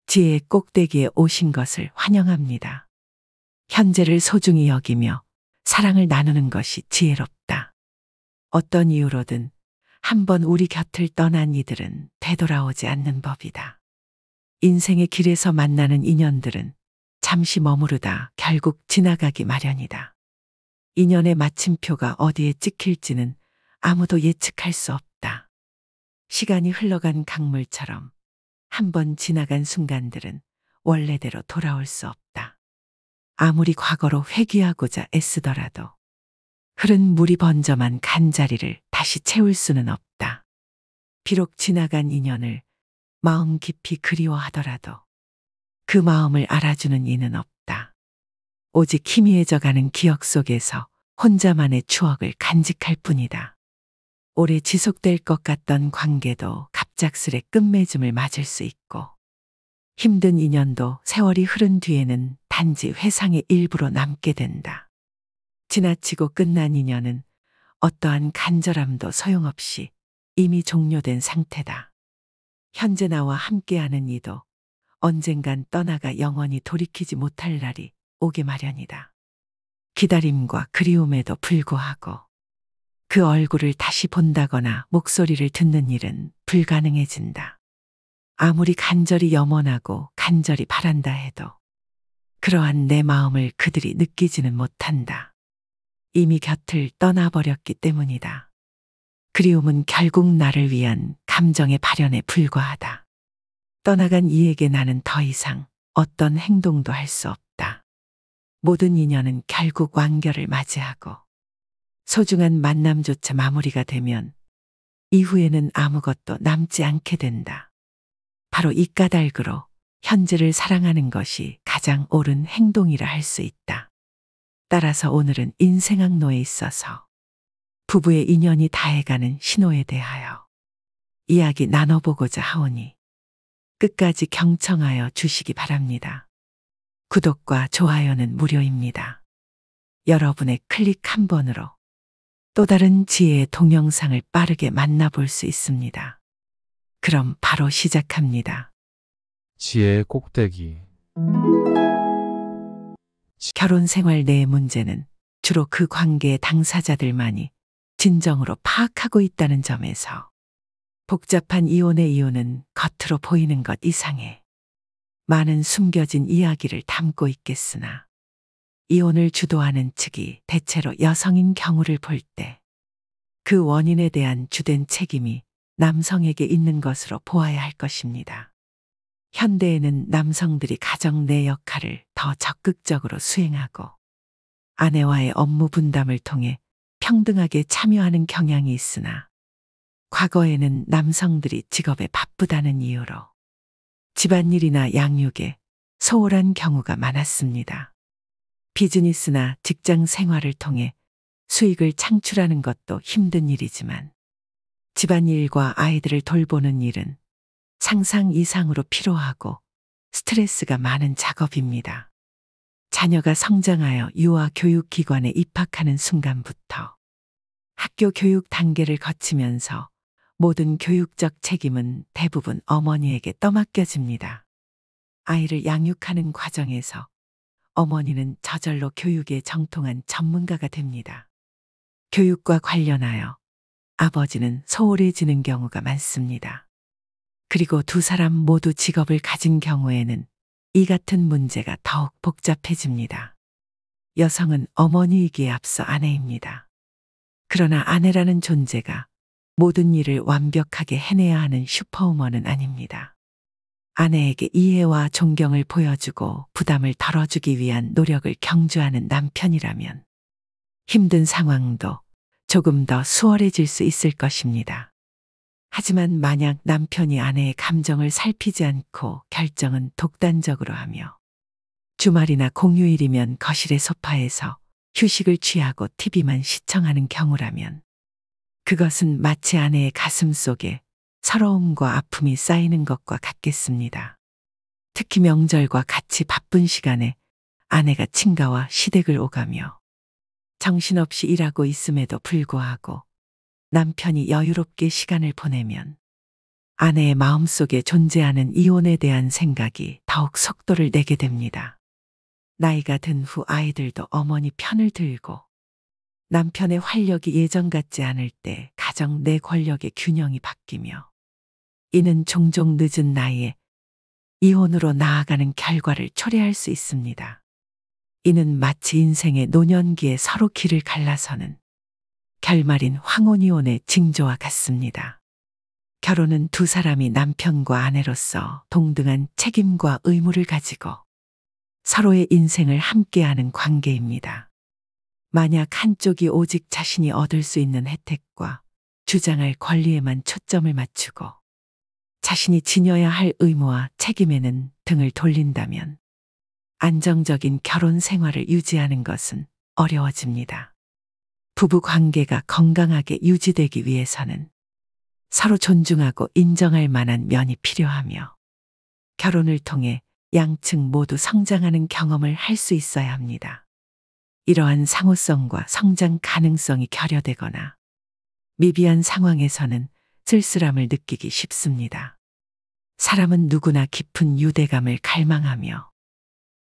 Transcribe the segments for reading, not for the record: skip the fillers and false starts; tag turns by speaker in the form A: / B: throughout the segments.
A: 지혜의 꼭대기에 오신 것을 환영합니다. 현재를 소중히 여기며 사랑을 나누는 것이 지혜롭다. 어떤 이유로든 한번 우리 곁을 떠난 이들은 되돌아오지 않는 법이다. 인생의 길에서 만나는 인연들은 잠시 머무르다 결국 지나가기 마련이다. 인연의 마침표가 어디에 찍힐지는 아무도 예측할 수 없다. 시간이 흘러간 강물처럼 한번 지나간 순간들은 원래대로 돌아올 수 없다. 아무리 과거로 회귀하고자 애쓰더라도 흐른 물이 번져만 간자리를 다시 채울 수는 없다. 비록 지나간 인연을 마음 깊이 그리워하더라도 그 마음을 알아주는 이는 없다. 오직 희미해져가는 기억 속에서 혼자만의 추억을 간직할 뿐이다. 오래 지속될 것 같던 관계도 갑작스레 끝맺음을 맞을 수 있고, 힘든 인연도 세월이 흐른 뒤에는 단지 회상의 일부로 남게 된다. 지나치고 끝난 인연은 어떠한 간절함도 소용없이 이미 종료된 상태다. 현재 나와 함께하는 이도 언젠간 떠나가 영원히 돌이키지 못할 날이 오기 마련이다. 기다림과 그리움에도 불구하고 그 얼굴을 다시 본다거나 목소리를 듣는 일은 불가능해진다. 아무리 간절히 염원하고 간절히 바란다 해도 그러한 내 마음을 그들이 느끼지는 못한다. 이미 곁을 떠나버렸기 때문이다. 그리움은 결국 나를 위한 감정의 발현에 불과하다. 떠나간 이에게 나는 더 이상 어떤 행동도 할 수 없다. 모든 인연은 결국 완결을 맞이하고 소중한 만남조차 마무리가 되면 이후에는 아무것도 남지 않게 된다. 바로 이 까닭으로 현재를 사랑하는 것이 가장 옳은 행동이라 할 수 있다. 따라서 오늘은 인생학로에 있어서 부부의 인연이 다해가는 신호에 대하여 이야기 나눠보고자 하오니 끝까지 경청하여 주시기 바랍니다. 구독과 좋아요는 무료입니다. 여러분의 클릭 한 번으로 또 다른 지혜의 동영상을 빠르게 만나볼 수 있습니다. 그럼 바로 시작합니다.
B: 지혜의 꼭대기.
A: 결혼 생활 내의 문제는 주로 그 관계의 당사자들만이 진정으로 파악하고 있다는 점에서 복잡한 이혼의 이유는 겉으로 보이는 것 이상의 많은 숨겨진 이야기를 담고 있겠으나 이혼을 주도하는 측이 대체로 여성인 경우를 볼 때 그 원인에 대한 주된 책임이 남성에게 있는 것으로 보아야 할 것입니다. 현대에는 남성들이 가정 내 역할을 더 적극적으로 수행하고 아내와의 업무 분담을 통해 평등하게 참여하는 경향이 있으나 과거에는 남성들이 직업에 바쁘다는 이유로 집안일이나 양육에 소홀한 경우가 많았습니다. 비즈니스나 직장 생활을 통해 수익을 창출하는 것도 힘든 일이지만 집안일과 아이들을 돌보는 일은 상상 이상으로 피로하고 스트레스가 많은 작업입니다. 자녀가 성장하여 유아 교육기관에 입학하는 순간부터 학교 교육 단계를 거치면서 모든 교육적 책임은 대부분 어머니에게 떠맡겨집니다. 아이를 양육하는 과정에서 어머니는 저절로 교육에 정통한 전문가가 됩니다. 교육과 관련하여 아버지는 소홀해지는 경우가 많습니다. 그리고 두 사람 모두 직업을 가진 경우에는 이 같은 문제가 더욱 복잡해집니다. 여성은 어머니이기에 앞서 아내입니다. 그러나 아내라는 존재가 모든 일을 완벽하게 해내야 하는 슈퍼우먼은 아닙니다. 아내에게 이해와 존경을 보여주고 부담을 덜어주기 위한 노력을 경주하는 남편이라면 힘든 상황도 조금 더 수월해질 수 있을 것입니다. 하지만 만약 남편이 아내의 감정을 살피지 않고 결정은 독단적으로 하며 주말이나 공휴일이면 거실의 소파에서 휴식을 취하고 TV만 시청하는 경우라면 그것은 마치 아내의 가슴 속에 서러움과 아픔이 쌓이는 것과 같겠습니다. 특히 명절과 같이 바쁜 시간에 아내가 친가와 시댁을 오가며 정신없이 일하고 있음에도 불구하고 남편이 여유롭게 시간을 보내면 아내의 마음속에 존재하는 이혼에 대한 생각이 더욱 속도를 내게 됩니다. 나이가 든 후 아이들도 어머니 편을 들고 남편의 활력이 예전 같지 않을 때 가정 내 권력의 균형이 바뀌며 이는 종종 늦은 나이에 이혼으로 나아가는 결과를 초래할 수 있습니다. 이는 마치 인생의 노년기에 서로 길을 갈라서는 결말인 황혼이혼의 징조와 같습니다. 결혼은 두 사람이 남편과 아내로서 동등한 책임과 의무를 가지고 서로의 인생을 함께하는 관계입니다. 만약 한쪽이 오직 자신이 얻을 수 있는 혜택과 주장할 권리에만 초점을 맞추고 자신이 지녀야 할 의무와 책임에는 등을 돌린다면 안정적인 결혼 생활을 유지하는 것은 어려워집니다. 부부 관계가 건강하게 유지되기 위해서는 서로 존중하고 인정할 만한 면이 필요하며 결혼을 통해 양측 모두 성장하는 경험을 할 수 있어야 합니다. 이러한 상호성과 성장 가능성이 결여되거나 미비한 상황에서는 쓸쓸함을 느끼기 쉽습니다. 사람은 누구나 깊은 유대감을 갈망하며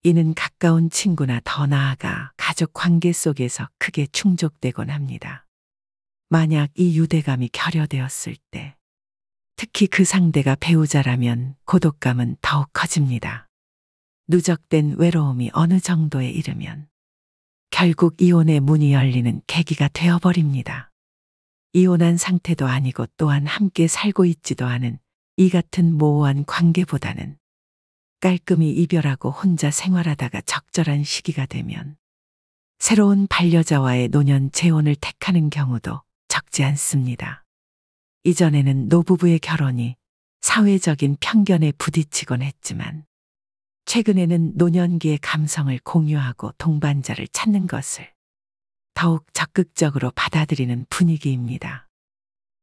A: 이는 가까운 친구나 더 나아가 가족 관계 속에서 크게 충족되곤 합니다. 만약 이 유대감이 결여되었을 때 특히 그 상대가 배우자라면 고독감은 더욱 커집니다. 누적된 외로움이 어느 정도에 이르면 결국 이혼의 문이 열리는 계기가 되어버립니다. 이혼한 상태도 아니고 또한 함께 살고 있지도 않은 이 같은 모호한 관계보다는 깔끔히 이별하고 혼자 생활하다가 적절한 시기가 되면 새로운 반려자와의 노년 재혼을 택하는 경우도 적지 않습니다. 이전에는 노부부의 결혼이 사회적인 편견에 부딪히곤 했지만 최근에는 노년기의 감성을 공유하고 동반자를 찾는 것을 더욱 적극적으로 받아들이는 분위기입니다.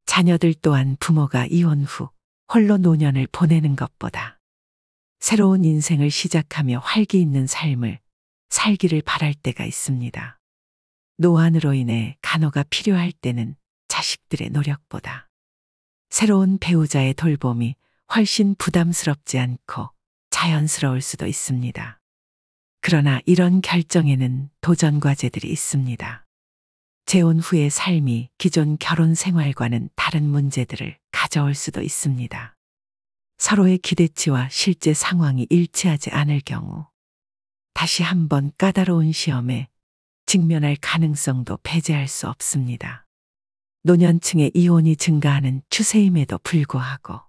A: 자녀들 또한 부모가 이혼 후 홀로 노년을 보내는 것보다 새로운 인생을 시작하며 활기 있는 삶을 살기를 바랄 때가 있습니다. 노안으로 인해 간호가 필요할 때는 자식들의 노력보다 새로운 배우자의 돌봄이 훨씬 부담스럽지 않고 자연스러울 수도 있습니다. 그러나 이런 결정에는 도전 과제들이 있습니다. 재혼 후의 삶이 기존 결혼 생활과는 다른 문제들을 가져올 수도 있습니다. 서로의 기대치와 실제 상황이 일치하지 않을 경우 다시 한번 까다로운 시험에 직면할 가능성도 배제할 수 없습니다. 노년층의 이혼이 증가하는 추세임에도 불구하고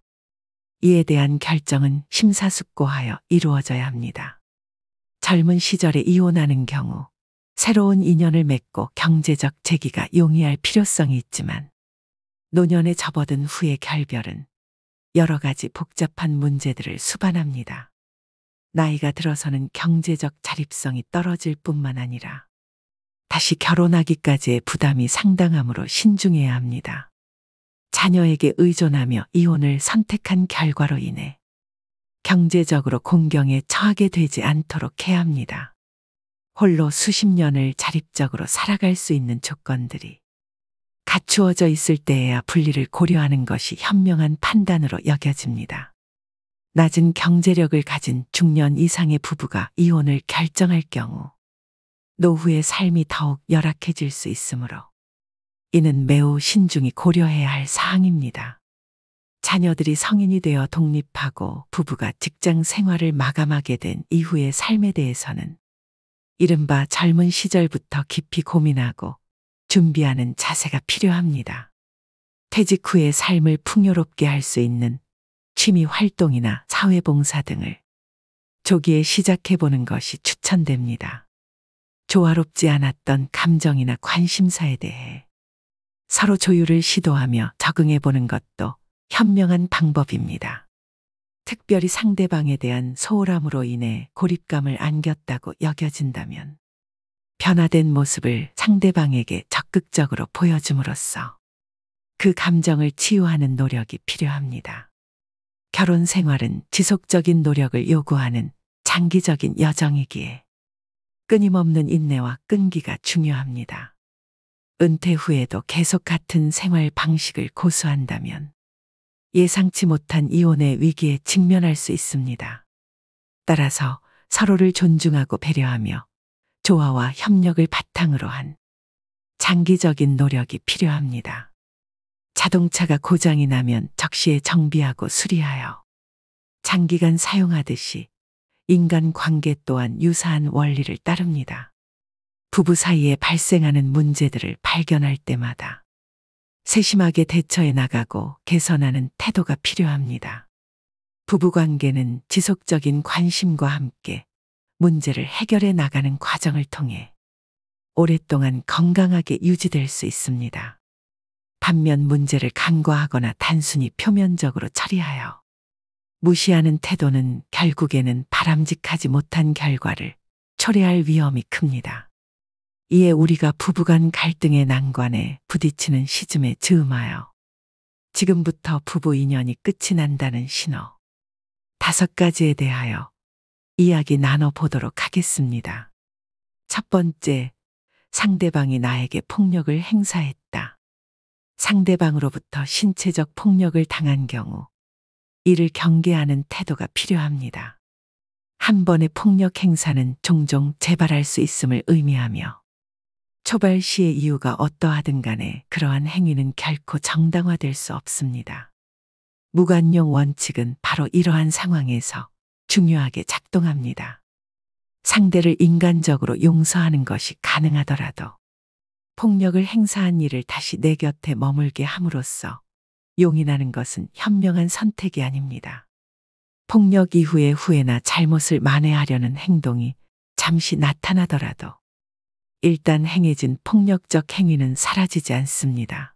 A: 이에 대한 결정은 심사숙고하여 이루어져야 합니다. 젊은 시절에 이혼하는 경우 새로운 인연을 맺고 경제적 재기가 용이할 필요성이 있지만 노년에 접어든 후의 결별은 여러 가지 복잡한 문제들을 수반합니다. 나이가 들어서는 경제적 자립성이 떨어질 뿐만 아니라 다시 결혼하기까지의 부담이 상당하므로 신중해야 합니다. 자녀에게 의존하며 이혼을 선택한 결과로 인해 경제적으로 공경에 처하게 되지 않도록 해야 합니다. 홀로 수십 년을 자립적으로 살아갈 수 있는 조건들이 갖추어져 있을 때에야 분리를 고려하는 것이 현명한 판단으로 여겨집니다. 낮은 경제력을 가진 중년 이상의 부부가 이혼을 결정할 경우 노후의 삶이 더욱 열악해질 수 있으므로 이는 매우 신중히 고려해야 할 사항입니다. 자녀들이 성인이 되어 독립하고 부부가 직장 생활을 마감하게 된 이후의 삶에 대해서는 이른바 젊은 시절부터 깊이 고민하고 준비하는 자세가 필요합니다. 퇴직 후의 삶을 풍요롭게 할 수 있는 취미 활동이나 사회봉사 등을 조기에 시작해보는 것이 추천됩니다. 조화롭지 않았던 감정이나 관심사에 대해 서로 조율을 시도하며 적응해보는 것도 현명한 방법입니다. 특별히 상대방에 대한 소홀함으로 인해 고립감을 안겼다고 여겨진다면 변화된 모습을 상대방에게 적극적으로 보여줌으로써 그 감정을 치유하는 노력이 필요합니다. 결혼 생활은 지속적인 노력을 요구하는 장기적인 여정이기에 끊임없는 인내와 끈기가 중요합니다. 은퇴 후에도 계속 같은 생활 방식을 고수한다면 예상치 못한 이혼의 위기에 직면할 수 있습니다. 따라서 서로를 존중하고 배려하며 조화와 협력을 바탕으로 한 장기적인 노력이 필요합니다. 자동차가 고장이 나면 적시에 정비하고 수리하여 장기간 사용하듯이 인간 관계 또한 유사한 원리를 따릅니다. 부부 사이에 발생하는 문제들을 발견할 때마다 세심하게 대처해 나가고 개선하는 태도가 필요합니다. 부부 관계는 지속적인 관심과 함께 문제를 해결해 나가는 과정을 통해 오랫동안 건강하게 유지될 수 있습니다. 반면 문제를 간과하거나 단순히 표면적으로 처리하여 무시하는 태도는 결국에는 바람직하지 못한 결과를 초래할 위험이 큽니다. 이에 우리가 부부간 갈등의 난관에 부딪히는 시즘에 즈음하여 지금부터 부부 인연이 끝이 난다는 신호 5가지에 대하여 이야기 나눠보도록 하겠습니다. 첫 번째, 상대방이 나에게 폭력을 행사했다. 상대방으로부터 신체적 폭력을 당한 경우 이를 경계하는 태도가 필요합니다. 한 번의 폭력 행사는 종종 재발할 수 있음을 의미하며 초발 시의 이유가 어떠하든 간에 그러한 행위는 결코 정당화될 수 없습니다. 무관용 원칙은 바로 이러한 상황에서 중요하게 작동합니다. 상대를 인간적으로 용서하는 것이 가능하더라도 폭력을 행사한 이를 다시 내 곁에 머물게 함으로써 용인하는 것은 현명한 선택이 아닙니다. 폭력 이후의 후회나 잘못을 만회하려는 행동이 잠시 나타나더라도 일단 행해진 폭력적 행위는 사라지지 않습니다.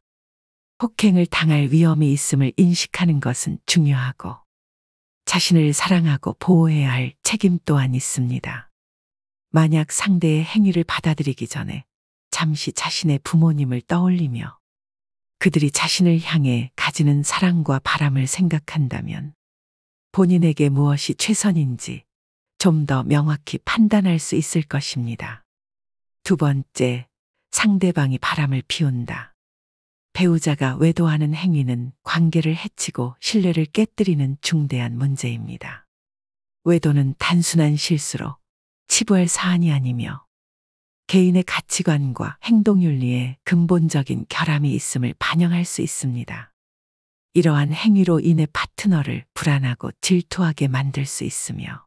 A: 폭행을 당할 위험이 있음을 인식하는 것은 중요하고 자신을 사랑하고 보호해야 할 책임 또한 있습니다. 만약 상대의 행위를 받아들이기 전에 잠시 자신의 부모님을 떠올리며 그들이 자신을 향해 가지는 사랑과 바람을 생각한다면 본인에게 무엇이 최선인지 좀 더 명확히 판단할 수 있을 것입니다. 두 번째, 상대방이 바람을 피운다. 배우자가 외도하는 행위는 관계를 해치고 신뢰를 깨뜨리는 중대한 문제입니다. 외도는 단순한 실수로 치부할 사안이 아니며 개인의 가치관과 행동윤리에 근본적인 결함이 있음을 반영할 수 있습니다. 이러한 행위로 인해 파트너를 불안하고 질투하게 만들 수 있으며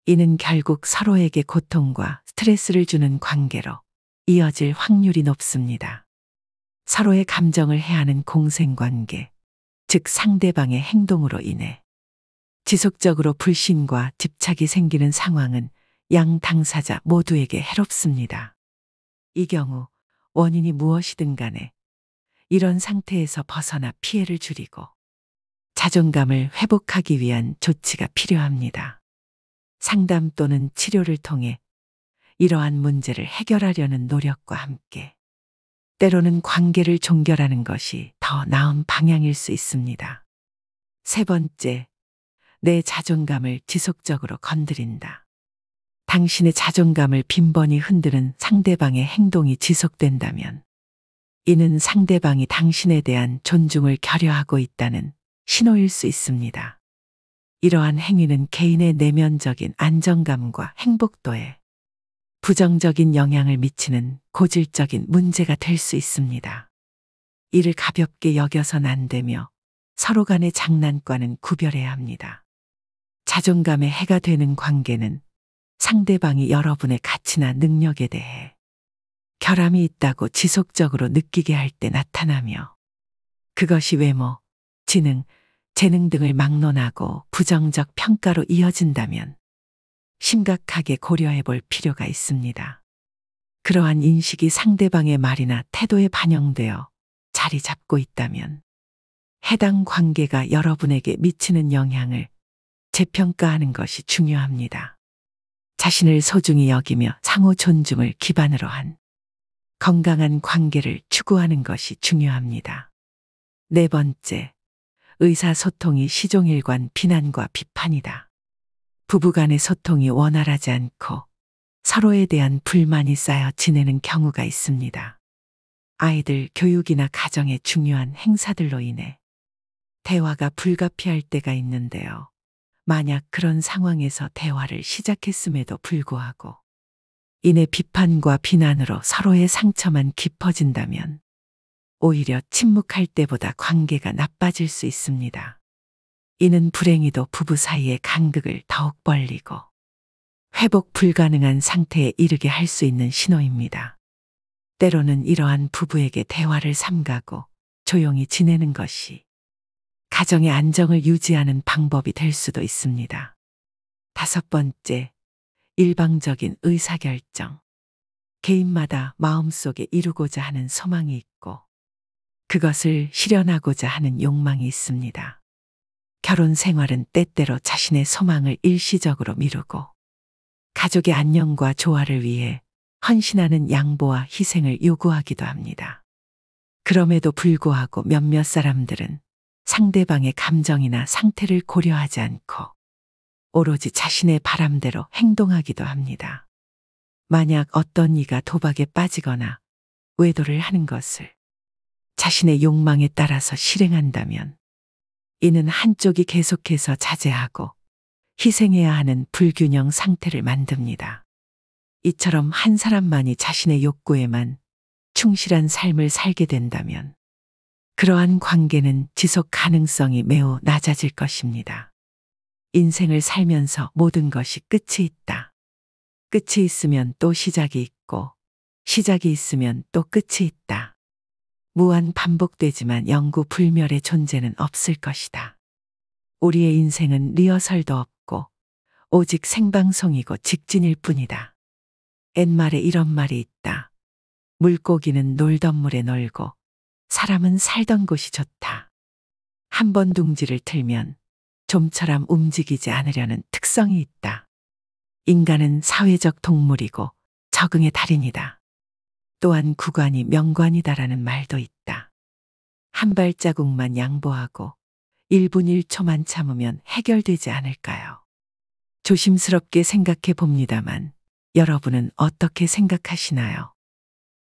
A: 이는 결국 서로에게 고통과 스트레스를 주는 관계로 이어질 확률이 높습니다. 서로의 감정을 해하는 공생관계, 즉 상대방의 행동으로 인해 지속적으로 불신과 집착이 생기는 상황은 양 당사자 모두에게 해롭습니다. 이 경우 원인이 무엇이든 간에 이런 상태에서 벗어나 피해를 줄이고 자존감을 회복하기 위한 조치가 필요합니다. 상담 또는 치료를 통해 이러한 문제를 해결하려는 노력과 함께 때로는 관계를 종결하는 것이 더 나은 방향일 수 있습니다. 세 번째, 내 자존감을 지속적으로 건드린다. 당신의 자존감을 빈번히 흔드는 상대방의 행동이 지속된다면 이는 상대방이 당신에 대한 존중을 결여하고 있다는 신호일 수 있습니다. 이러한 행위는 개인의 내면적인 안정감과 행복도에 부정적인 영향을 미치는 고질적인 문제가 될 수 있습니다. 이를 가볍게 여겨선 안 되며 서로 간의 장난과는 구별해야 합니다. 자존감에 해가 되는 관계는 상대방이 여러분의 가치나 능력에 대해 결함이 있다고 지속적으로 느끼게 할 때 나타나며 그것이 외모, 지능, 재능 등을 막론하고 부정적 평가로 이어진다면 심각하게 고려해 볼 필요가 있습니다. 그러한 인식이 상대방의 말이나 태도에 반영되어 자리 잡고 있다면 해당 관계가 여러분에게 미치는 영향을 재평가하는 것이 중요합니다. 자신을 소중히 여기며 상호 존중을 기반으로 한 건강한 관계를 추구하는 것이 중요합니다. 네 번째, 의사소통이 시종일관 비난과 비판이다. 부부간의 소통이 원활하지 않고 서로에 대한 불만이 쌓여 지내는 경우가 있습니다. 아이들 교육이나 가정의 중요한 행사들로 인해 대화가 불가피할 때가 있는데요. 만약 그런 상황에서 대화를 시작했음에도 불구하고 이내 비판과 비난으로 서로의 상처만 깊어진다면 오히려 침묵할 때보다 관계가 나빠질 수 있습니다. 이는 불행히도 부부 사이의 간극을 더욱 벌리고 회복 불가능한 상태에 이르게 할 수 있는 신호입니다. 때로는 이러한 부부에게 대화를 삼가고 조용히 지내는 것이 가정의 안정을 유지하는 방법이 될 수도 있습니다. 5번째, 일방적인 의사결정. 개인마다 마음속에 이루고자 하는 소망이 있고 그것을 실현하고자 하는 욕망이 있습니다. 결혼 생활은 때때로 자신의 소망을 일시적으로 미루고 가족의 안녕과 조화를 위해 헌신하는 양보와 희생을 요구하기도 합니다. 그럼에도 불구하고 몇몇 사람들은 상대방의 감정이나 상태를 고려하지 않고 오로지 자신의 바람대로 행동하기도 합니다. 만약 어떤 이가 도박에 빠지거나 외도를 하는 것을 자신의 욕망에 따라서 실행한다면 이는 한쪽이 계속해서 자제하고 희생해야 하는 불균형 상태를 만듭니다. 이처럼 한 사람만이 자신의 욕구에만 충실한 삶을 살게 된다면 그러한 관계는 지속 가능성이 매우 낮아질 것입니다. 인생을 살면서 모든 것이 끝이 있다. 끝이 있으면 또 시작이 있고 시작이 있으면 또 끝이 있다. 무한 반복되지만 영구 불멸의 존재는 없을 것이다. 우리의 인생은 리허설도 없고 오직 생방송이고 직진일 뿐이다. 옛말에 이런 말이 있다. 물고기는 놀던 물에 놀고 사람은 살던 곳이 좋다. 한 번 둥지를 틀면 좀처럼 움직이지 않으려는 특성이 있다. 인간은 사회적 동물이고 적응의 달인이다. 또한 구관이 명관이다라는 말도 있다. 한 발자국만 양보하고 1분 1초만 참으면 해결되지 않을까요? 조심스럽게 생각해 봅니다만 여러분은 어떻게 생각하시나요?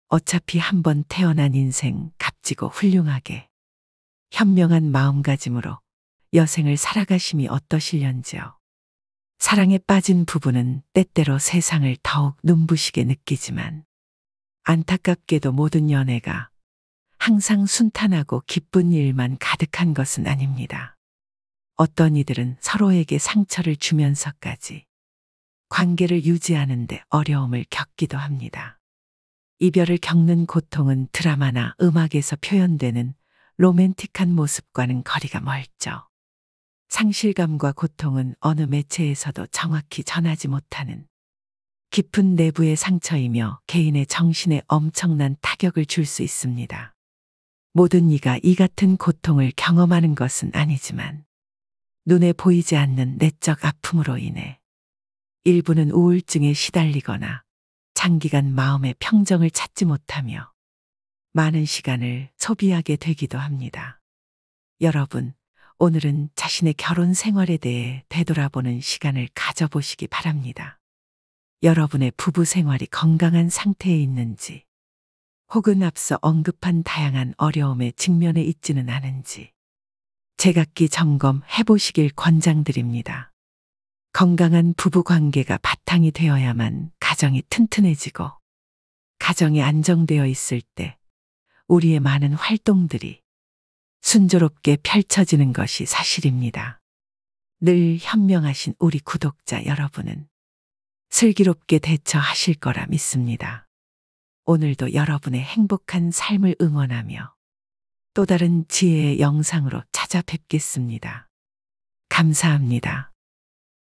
A: 어차피 한 번 태어난 인생 값지고 훌륭하게 현명한 마음가짐으로 여생을 살아가심이 어떠실련지요? 사랑에 빠진 부부는 때때로 세상을 더욱 눈부시게 느끼지만 안타깝게도 모든 연애가 항상 순탄하고 기쁜 일만 가득한 것은 아닙니다. 어떤 이들은 서로에게 상처를 주면서까지 관계를 유지하는 데 어려움을 겪기도 합니다. 이별을 겪는 고통은 드라마나 음악에서 표현되는 로맨틱한 모습과는 거리가 멀죠. 상실감과 고통은 어느 매체에서도 정확히 전하지 못하는 깊은 내부의 상처이며 개인의 정신에 엄청난 타격을 줄 수 있습니다. 모든 이가 이 같은 고통을 경험하는 것은 아니지만 눈에 보이지 않는 내적 아픔으로 인해 일부는 우울증에 시달리거나 장기간 마음의 평정을 찾지 못하며 많은 시간을 소비하게 되기도 합니다. 여러분, 오늘은 자신의 결혼 생활에 대해 되돌아보는 시간을 가져보시기 바랍니다. 여러분의 부부 생활이 건강한 상태에 있는지, 혹은 앞서 언급한 다양한 어려움에 직면해 있지는 않은지 제각기 점검해 보시길 권장드립니다. 건강한 부부 관계가 바탕이 되어야만 가정이 튼튼해지고 가정이 안정되어 있을 때 우리의 많은 활동들이 순조롭게 펼쳐지는 것이 사실입니다. 늘 현명하신 우리 구독자 여러분은 슬기롭게 대처하실 거라 믿습니다. 오늘도 여러분의 행복한 삶을 응원하며 또 다른 지혜의 영상으로 찾아뵙겠습니다. 감사합니다.